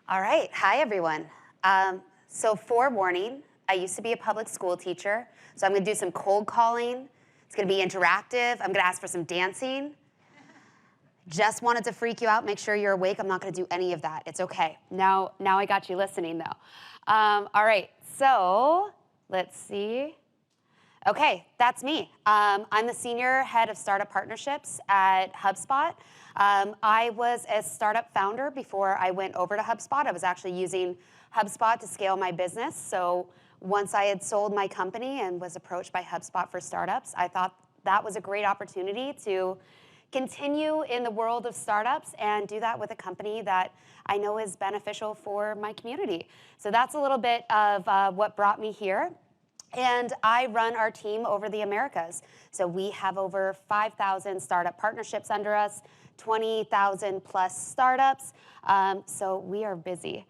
All right. Hi, everyone. So forewarning, I used to be a public school teacher, so I'm going to do some cold calling. It's going to be interactive. I'm going to ask for some dancing. Just wanted to freak you out, make sure you're awake. I'm not going to do any of that. It's okay. Now I got you listening, though. All right. So let's see. Okay, that's me. I'm the senior head of startup partnerships at HubSpot. I was a startup founder before I went over to HubSpot. I was actually using HubSpot to scale my business. So once I had sold my company and was approached by HubSpot for startups, I thought that was a great opportunity to continue in the world of startups and do that with a company that I know is beneficial for my community. So that's a little bit of what brought me here. And I run our team over the Americas. So we have over 5,000 startup partnerships under us, 20,000 plus startups. So we are busy.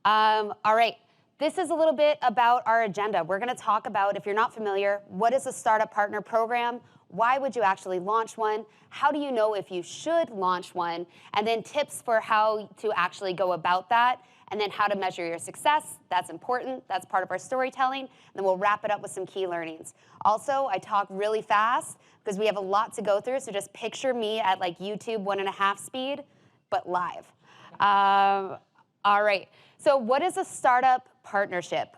All right, this is a little bit about our agenda. We're going to talk about, if you're not familiar, what is a startup partner program? Why would you actually launch one? How do you know if you should launch one? And then tips for how to actually go about that. And then how to measure your success. That's important. That's part of our storytelling. And then we'll wrap it up with some key learnings. Also, I talk really fast because we have a lot to go through. So just picture me at like YouTube 1.5 speed, but live. All right. So what is a startup partnership?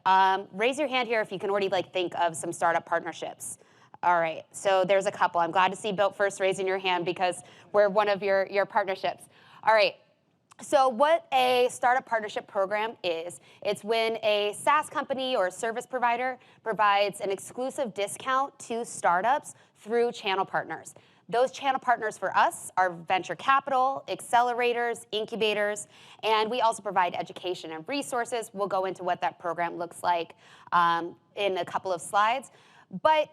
Raise your hand here if you can already think of some startup partnerships. All right. So there's a couple. I'm glad to see Built First raising your hand because we're one of your partnerships. All right. So what a startup partnership program is, it's when a SaaS company or a service provider provides an exclusive discount to startups through channel partners. Those channel partners for us are venture capital, accelerators, incubators, and we also provide education and resources. We'll go into what that program looks like in a couple of slides. But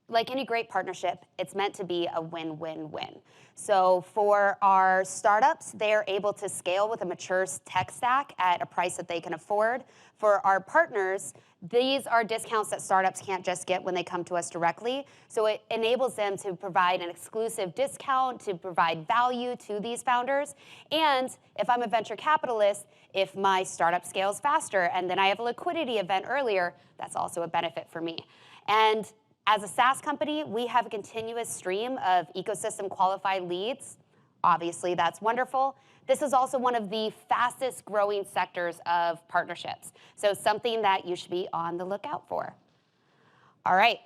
like any great partnership, it's meant to be a win-win-win. So for our startups, they're able to scale with a mature tech stack at a price that they can afford. For our partners, these are discounts that startups can't just get when they come to us directly. So it enables them to provide an exclusive discount, to provide value to these founders. And if I'm a venture capitalist, if my startup scales faster and then I have a liquidity event earlier, that's also a benefit for me. And as a SaaS company, we have a continuous stream of ecosystem qualified leads. Obviously, that's wonderful. This is also one of the fastest growing sectors of partnerships. So something that you should be on the lookout for. All right,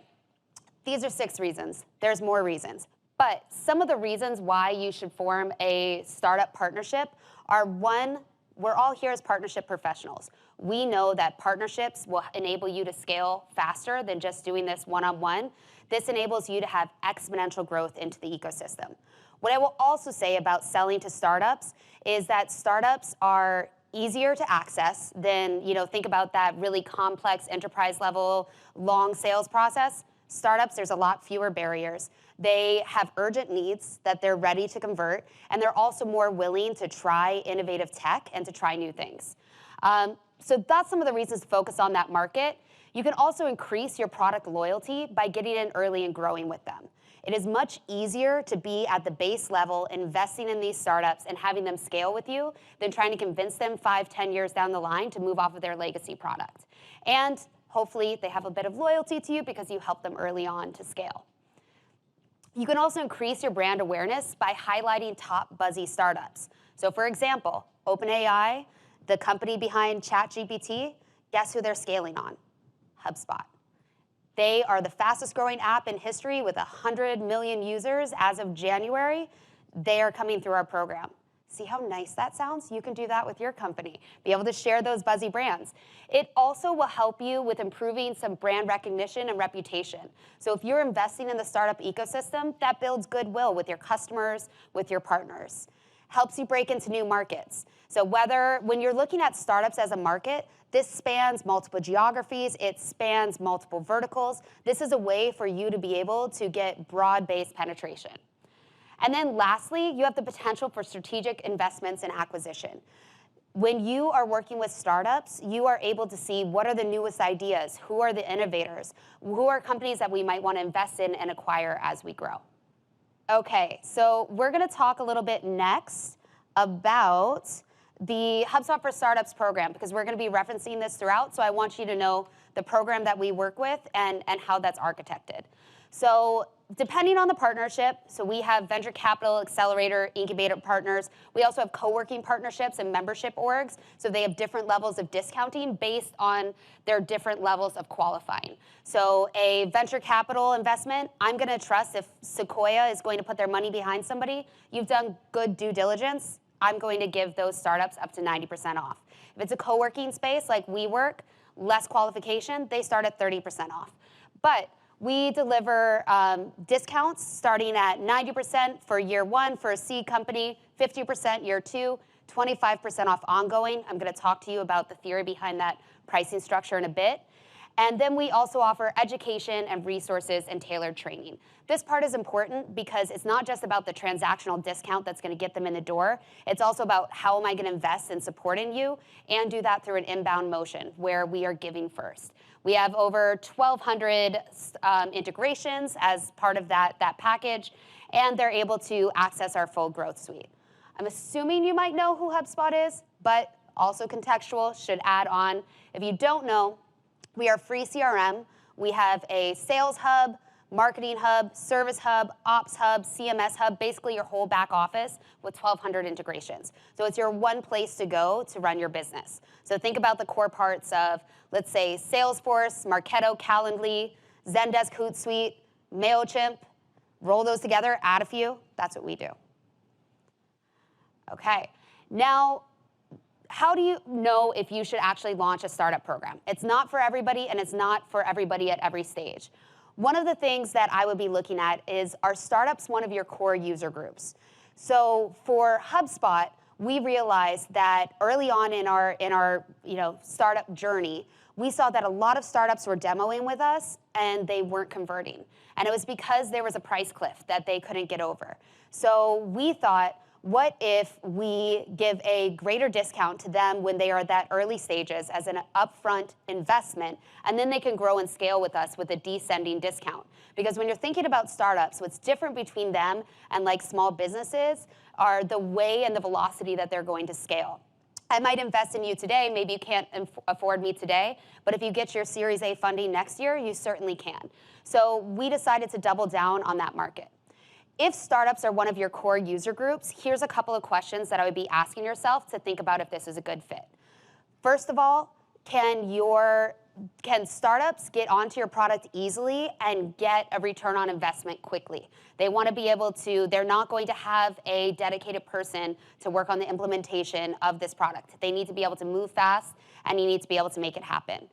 these are 6 reasons. There's more reasons. But some of the reasons why you should form a startup partnership are, 1, we're all here as partnership professionals. We know that partnerships will enable you to scale faster than just doing this one-on-one. This enables you to have exponential growth into the ecosystem. What I will also say about selling to startups is that startups are easier to access than, think about that really complex enterprise level, long sales process. Startups, there's a lot fewer barriers. They have urgent needs that they're ready to convert, and they're also more willing to try innovative tech and to try new things. So that's some of the reasons to focus on that market. You can also increase your product loyalty by getting in early and growing with them. It is much easier to be at the base level, investing in these startups and having them scale with you than trying to convince them 5-10 years down the line to move off of their legacy product. And hopefully they have a bit of loyalty to you because you helped them early on to scale. You can also increase your brand awareness by highlighting top buzzy startups. So for example, OpenAI, the company behind ChatGPT, guess who they're scaling on? HubSpot. They are the fastest growing app in history with 100 million users as of January. They are coming through our program. See how nice that sounds? You can do that with your company. Be able to share those buzzy brands. It also will help you with improving some brand recognition and reputation. So if you're investing in the startup ecosystem, that builds goodwill with your customers, with your partners. Helps you break into new markets. So when you're looking at startups as a market, this spans multiple geographies, it spans multiple verticals. This is a way for you to be able to get broad-based penetration. And then lastly, you have the potential for strategic investments and acquisition. When you are working with startups, you are able to see what are the newest ideas, who are the innovators, who are companies that we might want to invest in and acquire as we grow. Okay, so we're going to talk a little bit next about the HubSpot for Startups program, because we're going to be referencing this throughout, so I want you to know the program that we work with and how that's architected. So depending on the partnership, so we have venture capital, accelerator, incubator partners. We also have co-working partnerships and membership orgs, so they have different levels of discounting based on their different levels of qualifying. So a venture capital investment, I'm going to trust if Sequoia is going to put their money behind somebody, you've done good due diligence, I'm going to give those startups up to 90% off. If it's a co-working space like WeWork, less qualification, they start at 30% off. But we deliver discounts starting at 90% for year one for a seed company, 50% year two, 25% off ongoing. I'm going to talk to you about the theory behind that pricing structure in a bit. And then we also offer education and resources and tailored training. This part is important because it's not just about the transactional discount that's going to get them in the door. It's also about how am I going to invest in supporting you and do that through an inbound motion where we are giving first. We have over 1,200 integrations as part of that package, and they're able to access our full growth suite. I'm assuming you might know who HubSpot is, but also contextual, should add on. If you don't know, we are free CRM. We have a sales hub, marketing hub, service hub, ops hub, CMS hub, basically your whole back office with 1,200 integrations. So it's your one place to go to run your business. So think about the core parts of, let's say, Salesforce, Marketo, Calendly, Zendesk, Hootsuite, MailChimp. Roll those together, add a few. That's what we do. Okay. Now, how do you know if you should actually launch a startup program? It's not for everybody, and it's not for everybody at every stage. One of the things that I would be looking at is, are startups one of your core user groups? So for HubSpot, we realized that early on in our startup journey, we saw that a lot of startups were demoing with us and they weren't converting. And it was because there was a price cliff that they couldn't get over. So we thought, what if we give a greater discount to them when they are at that early stages as an upfront investment, and then they can grow and scale with us with a descending discount? Because when you're thinking about startups, what's different between them and like small businesses are the way and the velocity that they're going to scale. I might invest in you today, maybe you can't afford me today, but if you get your Series A funding next year, you certainly can. So we decided to double down on that market. If startups are one of your core user groups, here's a couple of questions that I would be asking yourself to think about if this is a good fit. First of all, can startups get onto your product easily and get a return on investment quickly? They want to be able to, they're not going to have a dedicated person to work on the implementation of this product. They need to be able to move fast, and you need to be able to make it happen.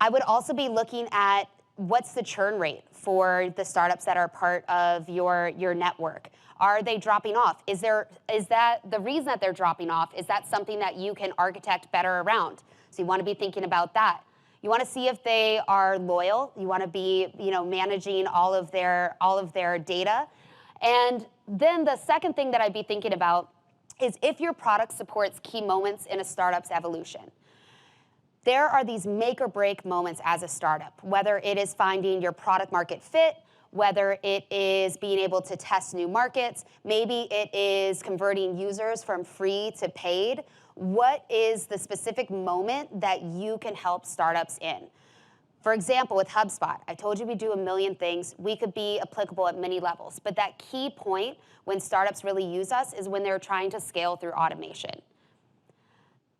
I would also be looking at what's the churn rate for the startups that are part of your network? Are they dropping off? Is that the reason that they're dropping off? Is that something that you can architect better around? So you want to be thinking about that. You want to see if they are loyal. You want to be, managing all of their data. And then the second thing that I'd be thinking about is if your product supports key moments in a startup's evolution. There are these make or break moments as a startup, whether it is finding your product market fit, whether it is being able to test new markets, maybe it is converting users from free to paid. What is the specific moment that you can help startups in? For example, with HubSpot, I told you we do a million things. We could be applicable at many levels, but that key point when startups really use us is when they're trying to scale through automation.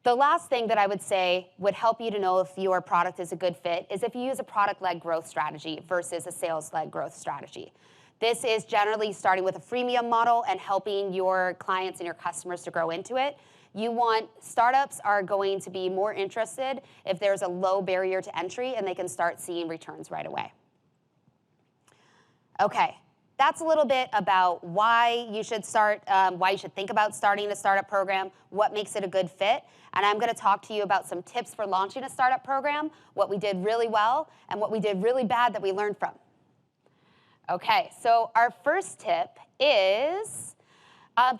The last thing that I would say would help you to know if your product is a good fit is if you use a product-led growth strategy versus a sales-led growth strategy. This is generally starting with a freemium model and helping your clients and your customers to grow into it. Startups are going to be more interested if there's a low barrier to entry and they can start seeing returns right away. Okay. That's a little bit about why you should think about starting a startup program, what makes it a good fit. And I'm going to talk to you about some tips for launching a startup program, what we did really well, and what we did really bad that we learned from. Okay, so our first tip is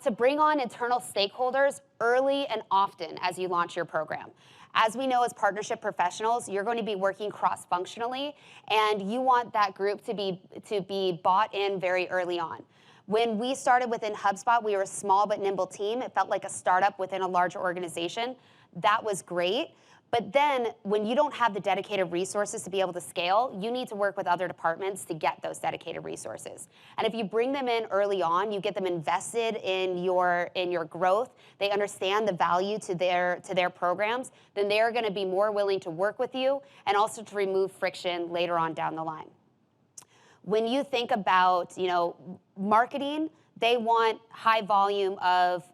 to bring on internal stakeholders early and often as you launch your program. As we know, as partnership professionals, you're going to be working cross-functionally, and you want that group to be bought in very early on. When we started within HubSpot, we were a small but nimble team. It felt like a startup within a larger organization. That was great. But then when you don't have the dedicated resources to be able to scale, you need to work with other departments to get those dedicated resources. And if you bring them in early on, you get them invested in your growth, they understand the value to their programs, then they are going to be more willing to work with you and also to remove friction later on down the line. When you think about, marketing, they want high volume of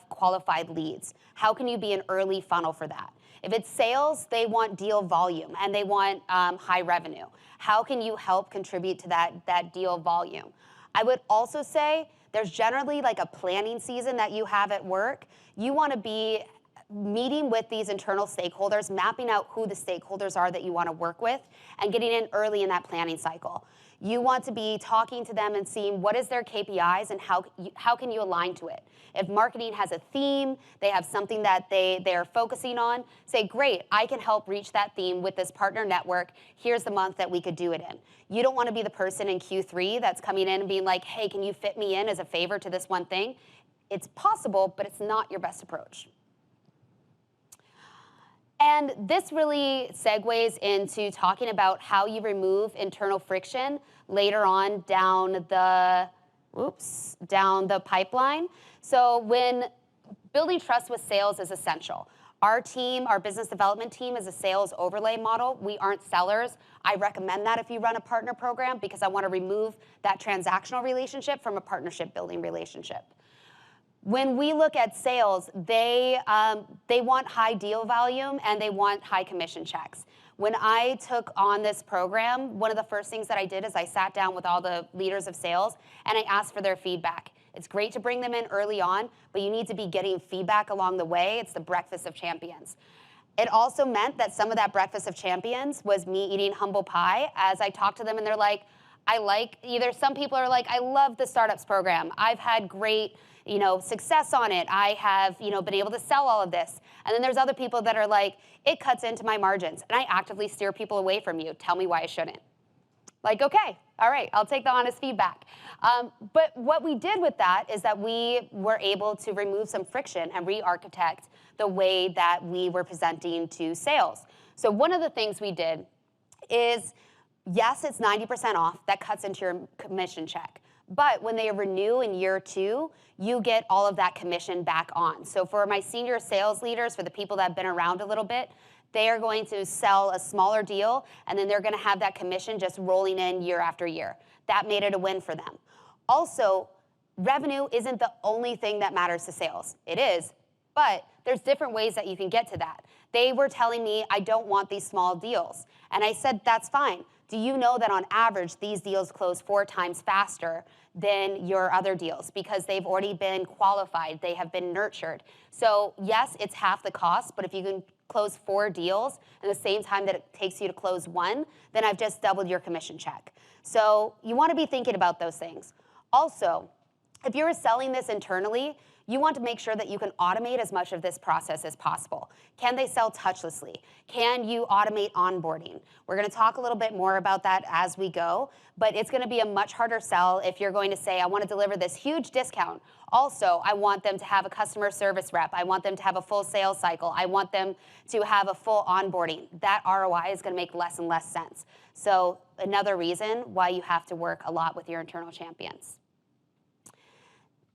qualified leads. How can you be an early funnel for that? If it's sales, they want deal volume and they want high revenue. How can you help contribute to that deal volume? I would also say there's generally like a planning season that you have at work. You want to be meeting with these internal stakeholders, mapping out who the stakeholders are that you want to work with, and getting in early in that planning cycle. You want to be talking to them and seeing what is their KPIs and how can you align to it. If marketing has a theme, they have something that they're focusing on, say, great, I can help reach that theme with this partner network. Here's the month that we could do it in. You don't want to be the person in Q3 that's coming in and being like, hey, can you fit me in as a favor to this one thing? It's possible, but it's not your best approach. And this really segues into talking about how you remove internal friction later on down the pipeline. So when building trust with sales is essential. Our team, our business development team, is a sales overlay model. We aren't sellers. I recommend that if you run a partner program because I want to remove that transactional relationship from a partnership building relationship. When we look at sales, they want high deal volume and they want high commission checks. When I took on this program, one of the first things that I did is I sat down with all the leaders of sales and I asked for their feedback. It's great to bring them in early on, but you need to be getting feedback along the way. It's the breakfast of champions. It also meant that some of that breakfast of champions was me eating humble pie as I talked to them and they're like, some people are like, I love the startups program. I've had great success on it. I have, been able to sell all of this. And then there's other people that are like, it cuts into my margins. And I actively steer people away from you. Tell me why I shouldn't. Like, okay, all right, I'll take the honest feedback. But what we did with that is that we were able to remove some friction and re-architect the way that we were presenting to sales. So one of the things we did is, yes, it's 90% off. That cuts into your commission check. But when they renew in year 2, you get all of that commission back on. So for my senior sales leaders, for the people that have been around a little bit, they are going to sell a smaller deal, and then they're going to have that commission just rolling in year after year. That made it a win for them. Also, revenue isn't the only thing that matters to sales. It is, but there's different ways that you can get to that. They were telling me, I don't want these small deals. And I said, that's fine. Do you know that on average, these deals close 4 times faster than your other deals because they've already been qualified, they have been nurtured. So yes, it's half the cost, but if you can close 4 deals in the same time that it takes you to close 1, then I've just doubled your commission check. So you want to be thinking about those things. Also, if you're selling this internally, you want to make sure that you can automate as much of this process as possible. Can they sell touchlessly? Can you automate onboarding? We're going to talk a little bit more about that as we go, but it's going to be a much harder sell if you're going to say, I want to deliver this huge discount. Also, I want them to have a customer service rep. I want them to have a full sales cycle. I want them to have a full onboarding. That ROI is going to make less and less sense. So another reason why you have to work a lot with your internal champions.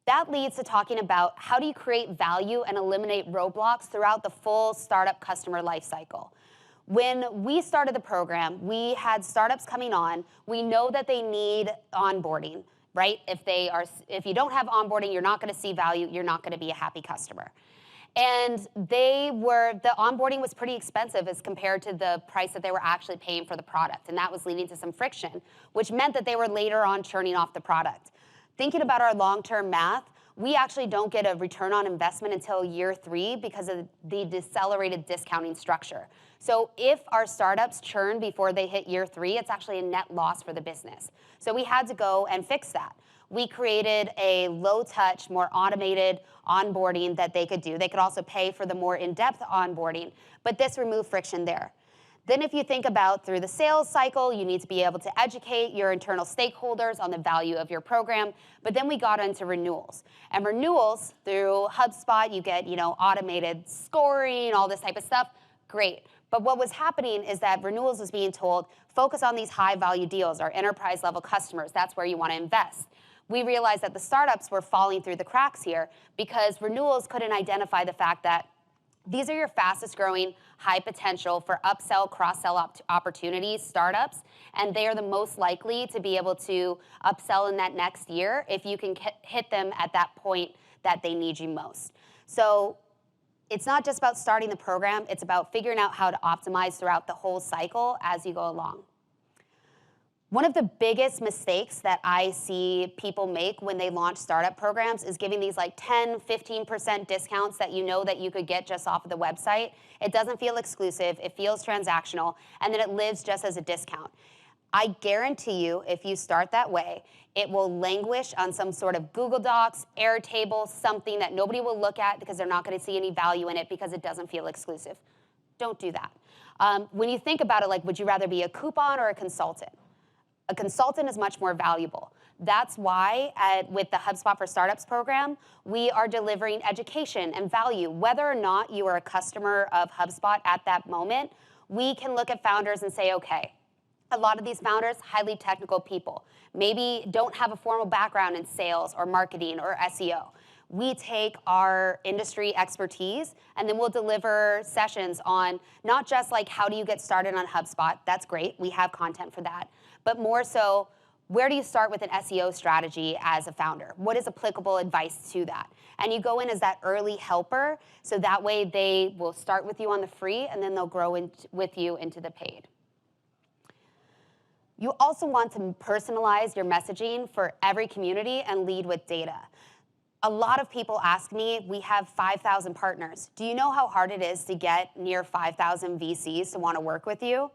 That leads to talking about how do you create value and eliminate roadblocks throughout the full startup customer lifecycle. When we started the program, we had startups coming on. We know that they need onboarding, right? If you don't have onboarding, you're not going to see value. You're not going to be a happy customer. And the onboarding was pretty expensive as compared to the price that they were actually paying for the product. And that was leading to some friction, which meant that they were later on churning off the product. Thinking about our long-term math, we actually don't get a return on investment until year 3 because of the decelerated discounting structure. So if our startups churn before they hit year 3, it's actually a net loss for the business. So we had to go and fix that. We created a low-touch, more automated onboarding that they could do. They could also pay for the more in-depth onboarding, but this removed friction there. Then if you think about through the sales cycle, you need to be able to educate your internal stakeholders on the value of your program. But then we got into renewals. And renewals, through HubSpot, you get automated scoring, all this type of stuff. Great. But what was happening is that renewals was being told, focus on these high value deals, our enterprise level customers. That's where you want to invest. We realized that the startups were falling through the cracks here because renewals couldn't identify the fact that these are your fastest growing, high potential for upsell, cross-sell opportunities, startups, and they are the most likely to be able to upsell in that next year if you can hit them at that point that they need you most. So it's not just about starting the program, it's about figuring out how to optimize throughout the whole cycle as you go along. One of the biggest mistakes that I see people make when they launch startup programs is giving these like 10, 15% discounts that you know that you could get just off of the website. It doesn't feel exclusive, it feels transactional, and then it lives just as a discount. I guarantee you, if you start that way, it will languish on some sort of Google Docs, Airtable, something that nobody will look at because they're not going to see any value in it because it doesn't feel exclusive. Don't do that. When you think about it, like, would you rather be a coupon or a consultant? A consultant is much more valuable. That's why with the HubSpot for Startups program, we are delivering education and value. Whether or not you are a customer of HubSpot at that moment, we can look at founders and say, okay, a lot of these founders, highly technical people, maybe don't have a formal background in sales or marketing or SEO. We take our industry expertise and then we'll deliver sessions on not just like how do you get started on HubSpot, that's great, we have content for that, but more so, where do you start with an SEO strategy as a founder? What is applicable advice to that? And you go in as that early helper, so that way they will start with you on the free and then they'll grow with you into the paid. You also want to personalize your messaging for every community and lead with data. A lot of people ask me, we have 5,000 partners. Do you know how hard it is to get near 5,000 VCs to want to work with you?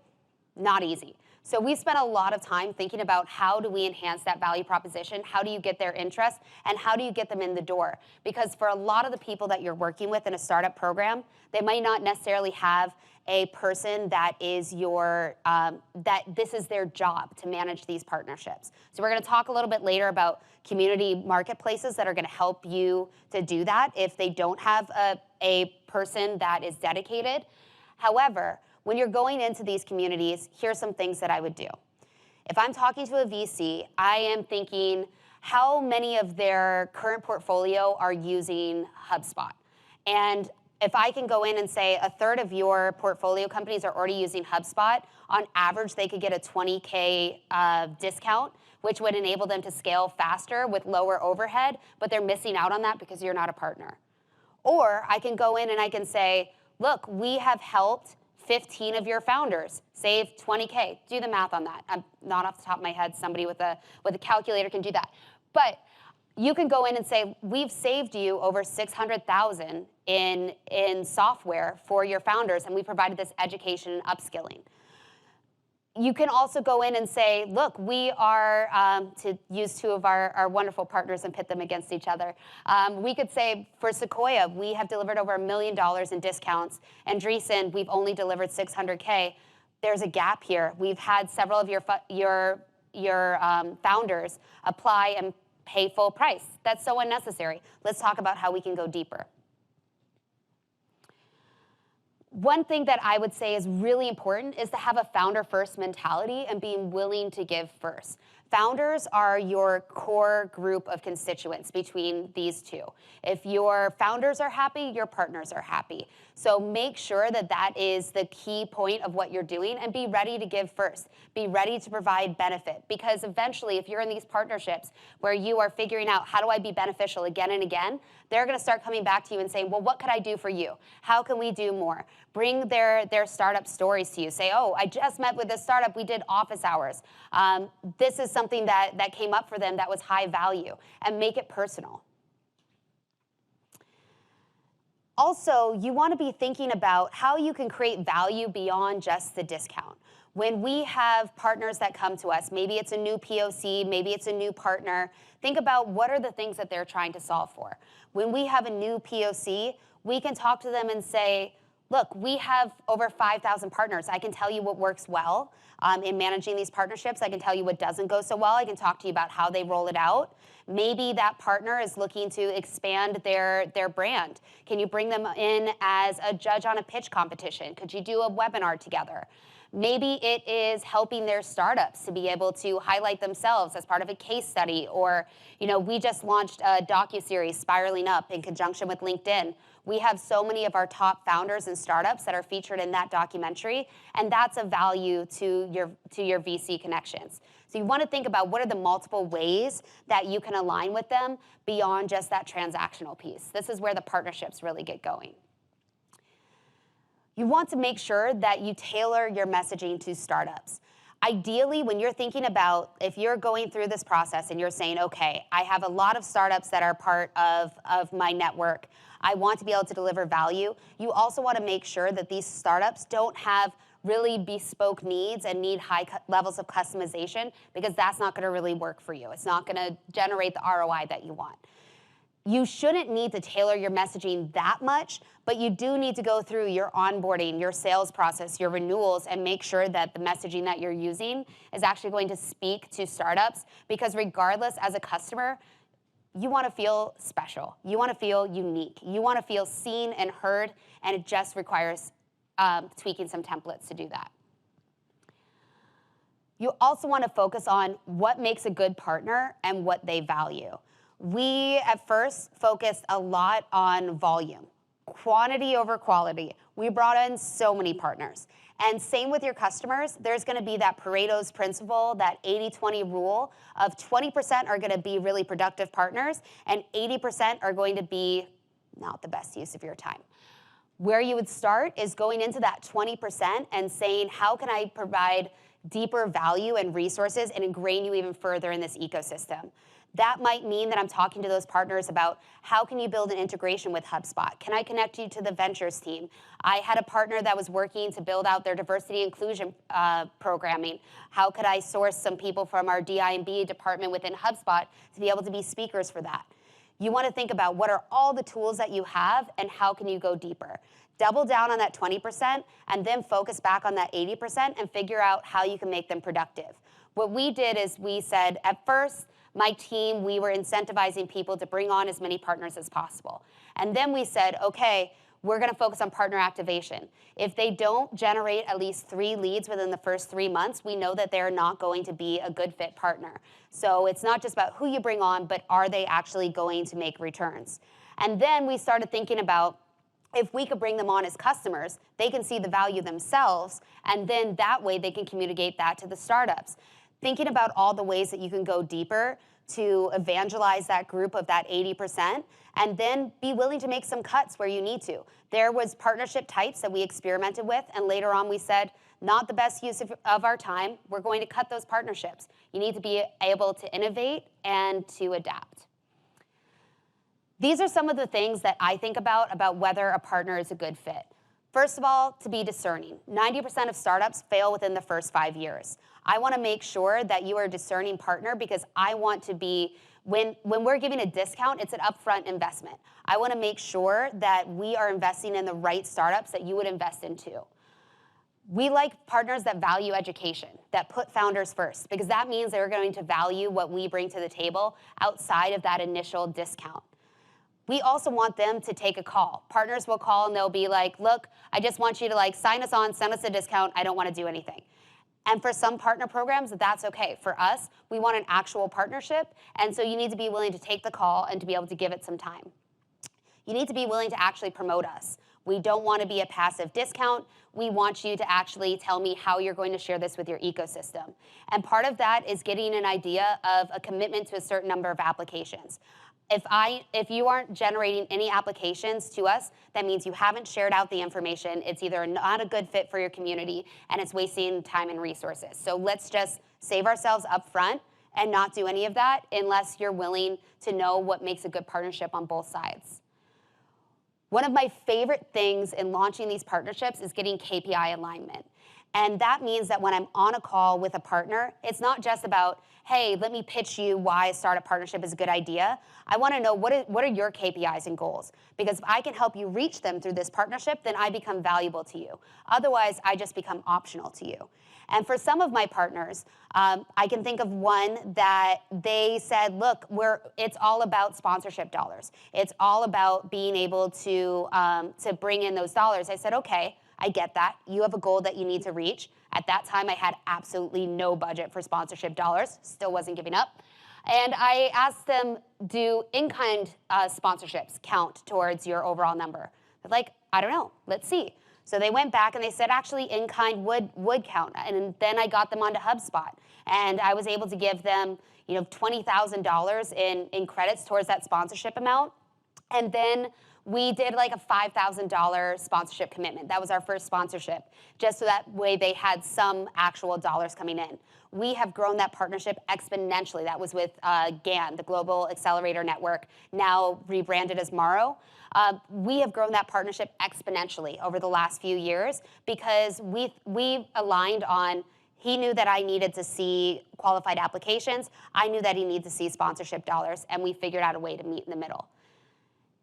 Not easy. So we spent a lot of time thinking about how do we enhance that value proposition, how do you get their interest, and how do you get them in the door? Because for a lot of the people that you're working with in a startup program, they might not necessarily have a person that is that this is their job to manage these partnerships. So we're going to talk a little bit later about community marketplaces that are going to help you to do that if they don't have a person that is dedicated. However, when you're going into these communities, here's some things that I would do. If I'm talking to a VC, I am thinking how many of their current portfolio are using HubSpot. And if I can go in and say a third of your portfolio companies are already using HubSpot, on average they could get a $20K discount, which would enable them to scale faster with lower overhead, but they're missing out on that because you're not a partner. Or I can go in and I can say, look, we have helped 15 of your founders save 20K. Do the math on that. I'm not off the top of my head. Somebody with a calculator can do that. But you can go in and say, we've saved you over $600,000 in software for your founders, and we provided this education and upskilling. You can also go in and say, look, we are, to use two of our wonderful partners and pit them against each other, we could say for Sequoia, we have delivered over $1 million in discounts. And Andreessen, we've only delivered 600K. There's a gap here. We've had several of your founders apply and pay full price. That's so unnecessary. Let's talk about how we can go deeper. One thing that I would say is really important is to have a founder-first mentality and being willing to give first. Founders are your core group of constituents between these two. If your founders are happy, your partners are happy. So make sure that that is the key point of what you're doing and be ready to give first. Be ready to provide benefit, because eventually if you're in these partnerships where you are figuring out how do I be beneficial again and again, they're going to start coming back to you and saying, well, what could I do for you? How can we do more? Bring their startup stories to you. Say, oh, I just met with this startup. We did office hours. This is something that came up for them that was high value, and make it personal. Also, you want to be thinking about how you can create value beyond just the discount. When we have partners that come to us, maybe it's a new POC, maybe it's a new partner, think about what are the things that they're trying to solve for. When we have a new POC, we can talk to them and say, look, we have over 5,000 partners. I can tell you what works well in managing these partnerships. I can tell you what doesn't go so well. I can talk to you about how they roll it out. Maybe that partner is looking to expand their brand. Can you bring them in as a judge on a pitch competition? Could you do a webinar together? Maybe it is helping their startups to be able to highlight themselves as part of a case study, or, we just launched a docuseries, Spiraling Up, in conjunction with LinkedIn. We have so many of our top founders and startups that are featured in that documentary, and that's a value to your VC connections. So you want to think about what are the multiple ways that you can align with them beyond just that transactional piece. This is where the partnerships really get going. You want to make sure that you tailor your messaging to startups. Ideally, when you're thinking about, if you're going through this process and you're saying, okay, I have a lot of startups that are part of my network, I want to be able to deliver value, you also want to make sure that these startups don't have really bespoke needs and need high levels of customization, because that's not going to really work for you. It's not going to generate the ROI that you want. You shouldn't need to tailor your messaging that much, but you do need to go through your onboarding, your sales process, your renewals, and make sure that the messaging that you're using is actually going to speak to startups, because regardless, as a customer, you want to feel special. You want to feel unique. You want to feel seen and heard, and it just requires tweaking some templates to do that. You also want to focus on what makes a good partner and what they value. We, at first, focused a lot on volume, quantity over quality. We brought in so many partners. And same with your customers. There's going to be that Pareto's principle, that 80-20 rule of 20% are going to be really productive partners, and 80% are going to be not the best use of your time. Where you would start is going into that 20% and saying, how can I provide deeper value and resources and ingrain you even further in this ecosystem? That might mean that I'm talking to those partners about how can you build an integration with HubSpot? Can I connect you to the ventures team? I had a partner that was working to build out their diversity inclusion programming. How could I source some people from our DI&B department within HubSpot to be able to be speakers for that? You want to think about what are all the tools that you have and how can you go deeper. Double down on that 20% and then focus back on that 80% and figure out how you can make them productive. What we did is we said, at first, my team, we were incentivizing people to bring on as many partners as possible. And then we said, okay, we're going to focus on partner activation. If they don't generate at least 3 leads within the first 3 months, we know that they're not going to be a good fit partner. So it's not just about who you bring on, but are they actually going to make returns? And then we started thinking about, if we could bring them on as customers, they can see the value themselves, and then that way they can communicate that to the startups. Thinking about all the ways that you can go deeper to evangelize that group of that 80%, and then be willing to make some cuts where you need to. There was partnership types that we experimented with, and later on we said, not the best use of our time, we're going to cut those partnerships. You need to be able to innovate and to adapt. These are some of the things that I think about whether a partner is a good fit. First of all, to be discerning. 90% of startups fail within the first 5 years. I want to make sure that you are a discerning partner, because I want to be, when we're giving a discount, it's an upfront investment. I want to make sure that we are investing in the right startups that you would invest into. We like partners that value education, that put founders first, because that means they're going to value what we bring to the table outside of that initial discount. We also want them to take a call. Partners will call and they'll be like, look, I just want you to sign us on, send us a discount, I don't want to do anything. And for some partner programs, that's okay. For us, we want an actual partnership, and so you need to be willing to take the call and to be able to give it some time. You need to be willing to actually promote us. We don't want to be a passive discount. We want you to actually tell me how you're going to share this with your ecosystem. And part of that is getting an idea of a commitment to a certain number of applications. If you aren't generating any applications to us, that means you haven't shared out the information. It's either not a good fit for your community, and it's wasting time and resources. So let's just save ourselves up front and not do any of that unless you're willing to know what makes a good partnership on both sides. One of my favorite things in launching these partnerships is getting KPI alignment. And that means that when I'm on a call with a partner, it's not just about, hey, let me pitch you why a startup partnership is a good idea. I want to know what are your KPIs and goals? Because if I can help you reach them through this partnership, then I become valuable to you. Otherwise, I just become optional to you. And for some of my partners, I can think of one that they said, look, it's all about sponsorship dollars. It's all about being able to bring in those dollars. I said, okay, I get that. You have a goal that you need to reach. At that time, I had absolutely no budget for sponsorship dollars, still wasn't giving up. And I asked them, do in-kind sponsorships count towards your overall number? They're like, I don't know, let's see. So they went back and they said, actually, in-kind would count. And then I got them onto HubSpot. And I was able to give them $20,000 in credits towards that sponsorship amount. And then we did like a $5,000 sponsorship commitment. That was our first sponsorship, just so that way they had some actual dollars coming in. We have grown that partnership exponentially. That was with GAN, the Global Accelerator Network, now rebranded as Maro. We have grown that partnership exponentially over the last few years because we've aligned on, he knew that I needed to see qualified applications. I knew that he needed to see sponsorship dollars, and we figured out a way to meet in the middle.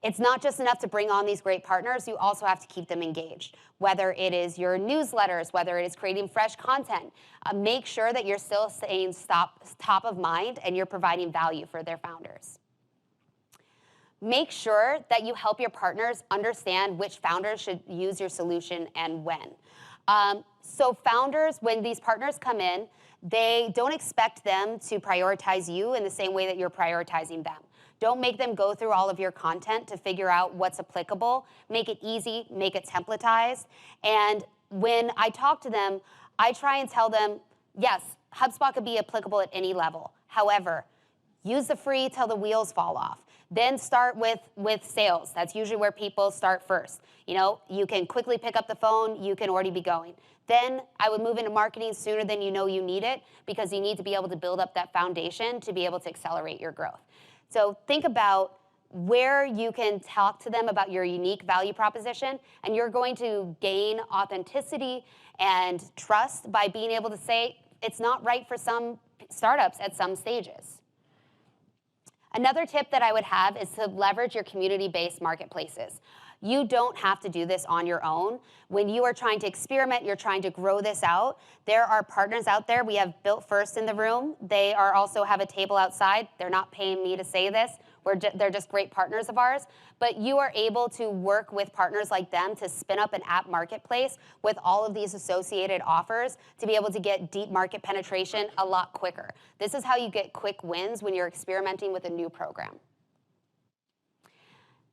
It's not just enough to bring on these great partners, you also have to keep them engaged. Whether it is your newsletters, whether it is creating fresh content, make sure that you're still staying top of mind and you're providing value for their founders. Make sure that you help your partners understand which founders should use your solution and when. So founders, when these partners come in, they don't expect them to prioritize you in the same way that you're prioritizing them. Don't make them go through all of your content to figure out what's applicable. Make it easy, make it templatized. And when I talk to them, I try and tell them, yes, HubSpot could be applicable at any level. However, use the free till the wheels fall off. Then start with sales. That's usually where people start first. You can quickly pick up the phone, you can already be going. Then I would move into marketing sooner than you know you need it, because you need to be able to build up that foundation to be able to accelerate your growth. So think about where you can talk to them about your unique value proposition, and you're going to gain authenticity and trust by being able to say it's not right for some startups at some stages. Another tip that I would have is to leverage your community-based marketplaces. You don't have to do this on your own. When you are trying to experiment, you're trying to grow this out, there are partners out there. We have Built First in the room. They also have a table outside. They're not paying me to say this. They're just great partners of ours. But you are able to work with partners like them to spin up an app marketplace with all of these associated offers to be able to get deep market penetration a lot quicker. This is how you get quick wins when you're experimenting with a new program.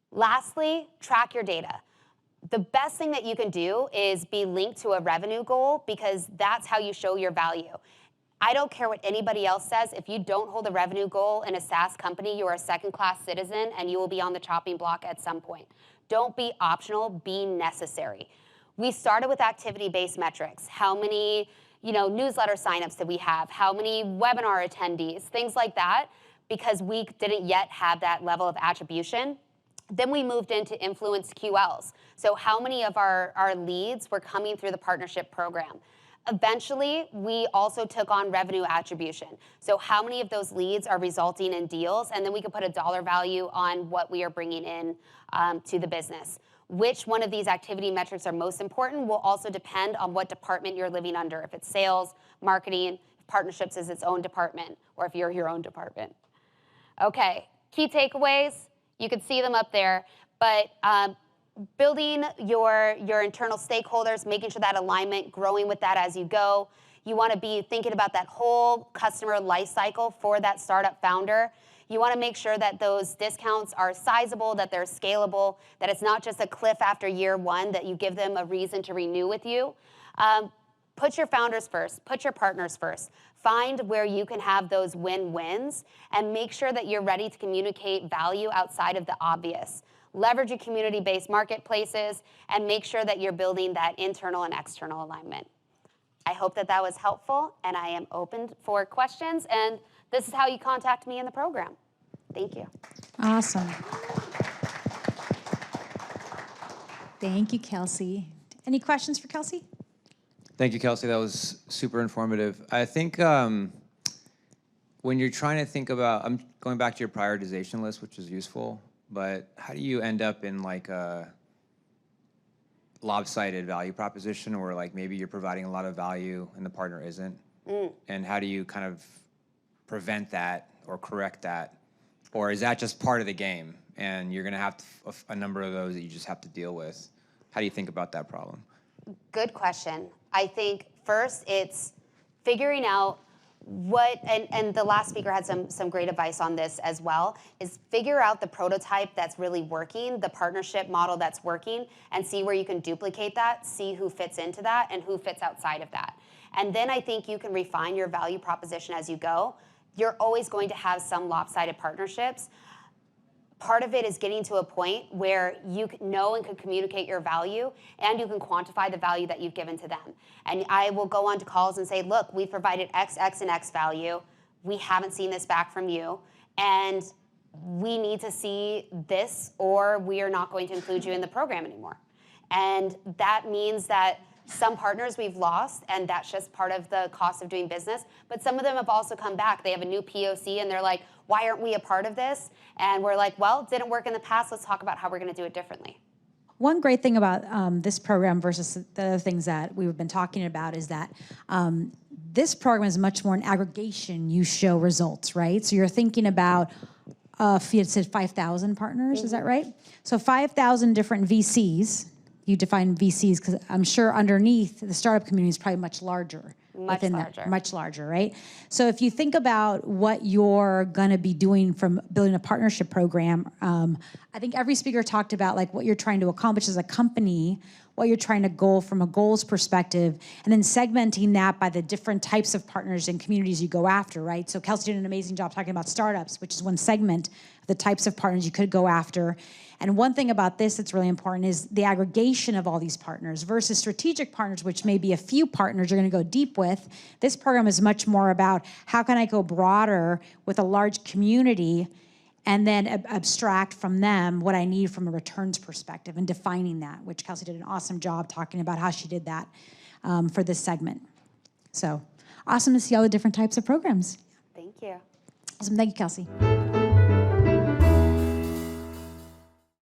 Lastly, track your data. The best thing that you can do is be linked to a revenue goal, because that's how you show your value. I don't care what anybody else says. If you don't hold a revenue goal in a SaaS company, you are a second-class citizen and you will be on the chopping block at some point. Don't be optional, be necessary. We started with activity-based metrics. How many newsletter signups did we have? How many webinar attendees? Things like that, because we didn't yet have that level of attribution. Then we moved into influence QLs. So how many of our leads were coming through the partnership program? Eventually, we also took on revenue attribution. So how many of those leads are resulting in deals? And then we could put a dollar value on what we are bringing in to the business. Which one of these activity metrics are most important will also depend on what department you're living under. If it's sales, marketing, if partnerships is its own department, or if you're your own department. Okay, key takeaways. You can see them up there, but building your internal stakeholders, making sure that alignment, growing with that as you go. You want to be thinking about that whole customer life cycle for that startup founder. You want to make sure that those discounts are sizable, that they're scalable, that it's not just a cliff after year one, that you give them a reason to renew with you. Put your founders first, put your partners first. Find where you can have those win-wins and make sure that you're ready to communicate value outside of the obvious. Leverage your community-based marketplaces and make sure that you're building that internal and external alignment. I hope that that was helpful, and I am open for questions, and this is how you contact me in the program. Thank you. Awesome. Thank you, Kelsey. Any questions for Kelsey? Thank you, Kelsey. That was super informative. I think when you're trying to think about, I'm going back to your prioritization list, which is useful, but how do you end up in like a lopsided value proposition where like maybe you're providing a lot of value and the partner isn't? And how do you kind of prevent that or correct that? Or is that just part of the game and you're gonna have a number of those that you just have to deal with? How do you think about that problem? Good question. I think first it's figuring out what, and the last speaker had some great advice on this as well, is figure out the prototype that's really working, the partnership model that's working, and see where you can duplicate that, see who fits into that and who fits outside of that. And then I think you can refine your value proposition as you go. You're always going to have some lopsided partnerships. Part of it is getting to a point where you know and can communicate your value and you can quantify the value that you've given to them. And I will go on to calls and say, look, we provided X, X, and X value. We haven't seen this back from you. And we need to see this or we are not going to include you in the program anymore. And that means that some partners we've lost, and that's just part of the cost of doing business. But some of them have also come back. They have a new POC, and they're like, why aren't we a part of this? And we're like, well, it didn't work in the past. Let's talk about how we're going to do it differently. One great thing about this program versus the other things that we've been talking about is that this program is much more an aggregation. You show results, right? So you're thinking about, if you said 5,000 partners, is that right? So 5,000 different VCs. You define VCs because I'm sure underneath the startup community is probably much larger. Much larger, right? So if you think about what you're going to be doing from building a partnership program, I think every speaker talked about like what you're trying to accomplish as a company, what you're trying to goal from a goals perspective, and then segmenting that by the different types of partners and communities you go after, right? So Kelsey did an amazing job talking about startups, which is one segment of the types of partners you could go after. And one thing about this that's really important is the aggregation of all these partners versus strategic partners, which may be a few partners you're going to go deep with. This program is much more about how can I go broader with a large community and then abstract from them what I need from a returns perspective and defining that, which Kelsey did an awesome job talking about how she did that for this segment. So awesome to see all the different types of programs. Thank you. Awesome. Thank you, Kelsey.